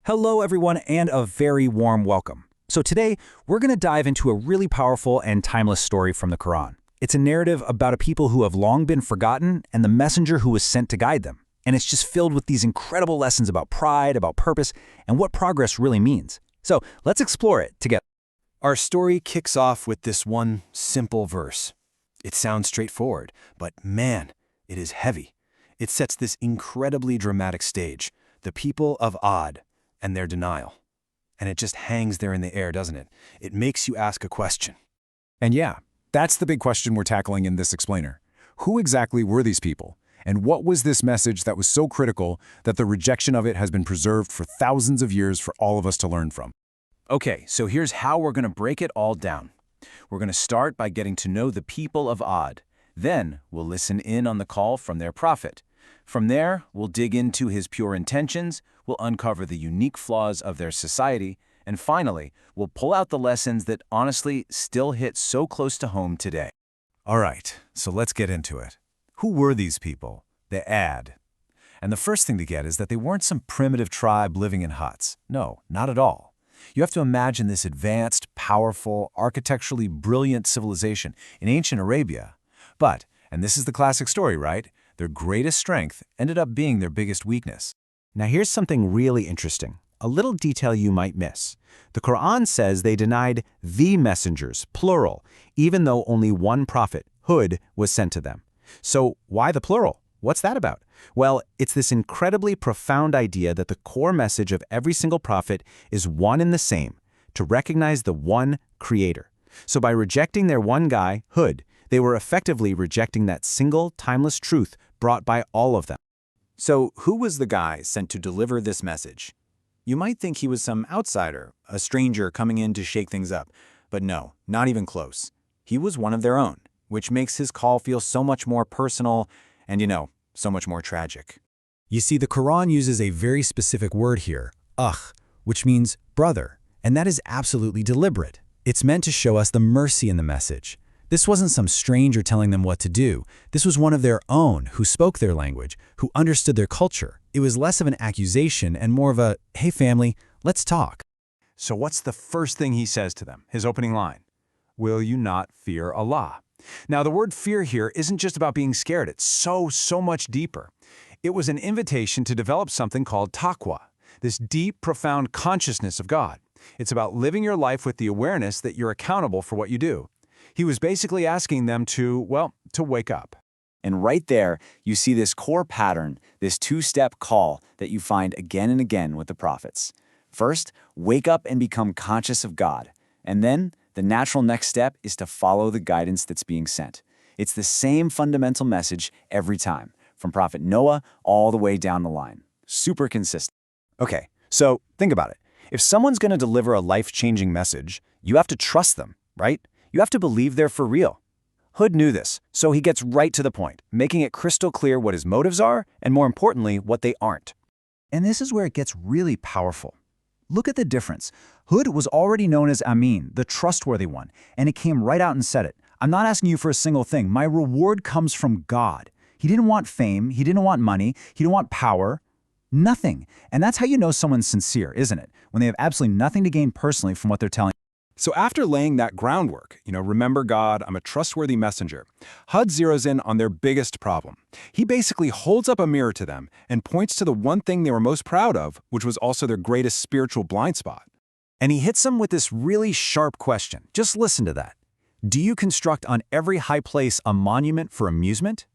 Hello, everyone, and a very warm welcome. So today, we're going to dive into a really powerful and timeless story from the Quran. It's a narrative about a people who have long been forgotten and the messenger who was sent to guide them. And it's just filled with these incredible lessons about pride, about purpose, and what progress really means. So let's explore it together. Our story kicks off with this one simple verse. It sounds straightforward, but man, it is heavy. It sets this incredibly dramatic stage, the people of Ad and their denial. And it just hangs there in the air, doesn't it? It makes you ask a question. And yeah, that's the big question we're tackling in this explainer. Who exactly were these people? And what was this message that was so critical that the rejection of it has been preserved for thousands of years for all of us to learn from? Okay, so here's how we're going to break it all down. We're going to start by getting to know the people of Ad. Then we'll listen in on the call from their prophet. From there, we'll dig into his pure intentions, we'll uncover the unique flaws of their society, and finally, we'll pull out the lessons that honestly still hit so close to home today. All right, so let's get into it. Who were these people? The Ad. And the first thing to get is that they weren't some primitive tribe living in huts. No, not at all. You have to imagine this advanced, powerful, architecturally brilliant civilization in ancient Arabia. But, and this is the classic story, right? Their greatest strength ended up being their biggest weakness. Now here's something really interesting, a little detail you might miss. The Quran says they denied the messengers, plural, even though only one prophet, Hud, was sent to them. So why the plural? What's that about? Well, it's this incredibly profound idea that the core message of every single prophet is one and the same, to recognize the one creator. So by rejecting their one guy, Hud, they were effectively rejecting that single, timeless truth brought by all of them. So who was the guy sent to deliver this message? You might think he was some outsider, a stranger coming in to shake things up. But no, not even close. He was one of their own, which makes his call feel so much more personal and, so much more tragic. You see, the Quran uses a very specific word here, akh, which means brother, and that is absolutely deliberate. It's meant to show us the mercy in the message. This wasn't some stranger telling them what to do. This was one of their own who spoke their language, who understood their culture. It was less of an accusation and more of a, hey family, let's talk. So what's the first thing he says to them, his opening line? Will you not fear Allah? Now, the word fear here isn't just about being scared. It's so much deeper. It was an invitation to develop something called taqwa, this deep, profound consciousness of God. It's about living your life with the awareness that you're accountable for what you do. He was basically asking them to wake up. And right there, you see this core pattern, this two-step call that you find again and again with the prophets. First, wake up and become conscious of God. And then, the natural next step is to follow the guidance that's being sent. It's the same fundamental message every time, from Prophet Noah all the way down the line. Super consistent. Okay, so think about it. If someone's going to deliver a life-changing message, you have to trust them, right? You have to believe they're for real. Hud knew this, so he gets right to the point, making it crystal clear what his motives are, and more importantly, what they aren't. And this is where it gets really powerful. Look at the difference. Hud was already known as Amin, the trustworthy one, and he came right out and said it. I'm not asking you for a single thing. My reward comes from God. He didn't want fame. He didn't want money. He didn't want power. Nothing. And that's how you know someone's sincere, isn't it? When they have absolutely nothing to gain personally from what they're telling. So after laying that groundwork, remember God, I'm a trustworthy messenger, Hud zeroes in on their biggest problem. He basically holds up a mirror to them and points to the one thing they were most proud of, which was also their greatest spiritual blind spot. And he hits them with this really sharp question. Just listen to that. Do you construct on every high place a monument for amusement?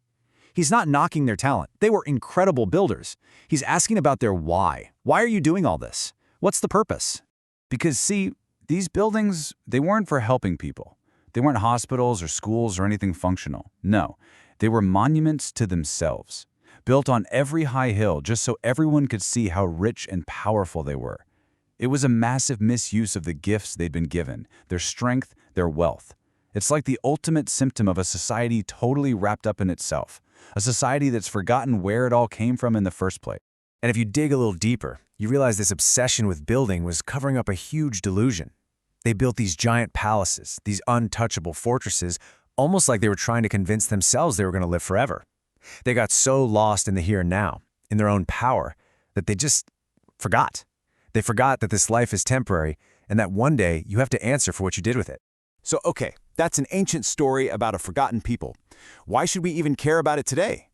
He's not knocking their talent. They were incredible builders. He's asking about their why. Why are you doing all this? What's the purpose? Because, see, these buildings, they weren't for helping people. They weren't hospitals or schools or anything functional. No, they were monuments to themselves, built on every high hill just so everyone could see how rich and powerful they were. It was a massive misuse of the gifts they'd been given, their strength, their wealth. It's like the ultimate symptom of a society totally wrapped up in itself, a society that's forgotten where it all came from in the first place. And if you dig a little deeper, you realize this obsession with building was covering up a huge delusion. They built these giant palaces, these untouchable fortresses, almost like they were trying to convince themselves they were going to live forever. They got so lost in the here and now, in their own power, that they just forgot. They forgot that this life is temporary and that one day you have to answer for what you did with it. So, okay, that's an ancient story about a forgotten people. Why should we even care about it today?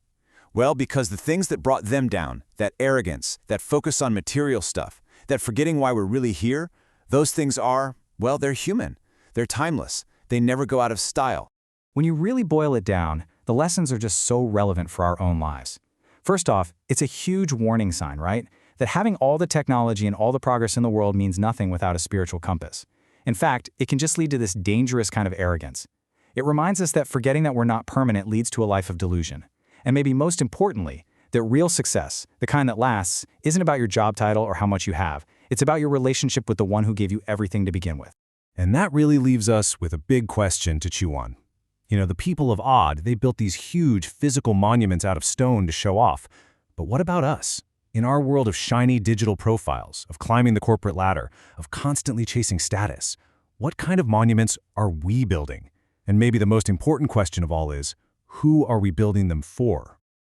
Well, because the things that brought them down, that arrogance, that focus on material stuff, that forgetting why we're really here, those things are, well, they're human. They're timeless. They never go out of style. When you really boil it down, the lessons are just so relevant for our own lives. First off, it's a huge warning sign, right? That having all the technology and all the progress in the world means nothing without a spiritual compass. In fact, it can just lead to this dangerous kind of arrogance. It reminds us that forgetting that we're not permanent leads to a life of delusion. And maybe most importantly, that real success, the kind that lasts, isn't about your job title or how much you have. It's about your relationship with the one who gave you everything to begin with. And that really leaves us with a big question to chew on. You know, the people of Ad, they built these huge physical monuments out of stone to show off. But what about us? In our world of shiny digital profiles, of climbing the corporate ladder, of constantly chasing status, what kind of monuments are we building? And maybe the most important question of all is, who are we building them for?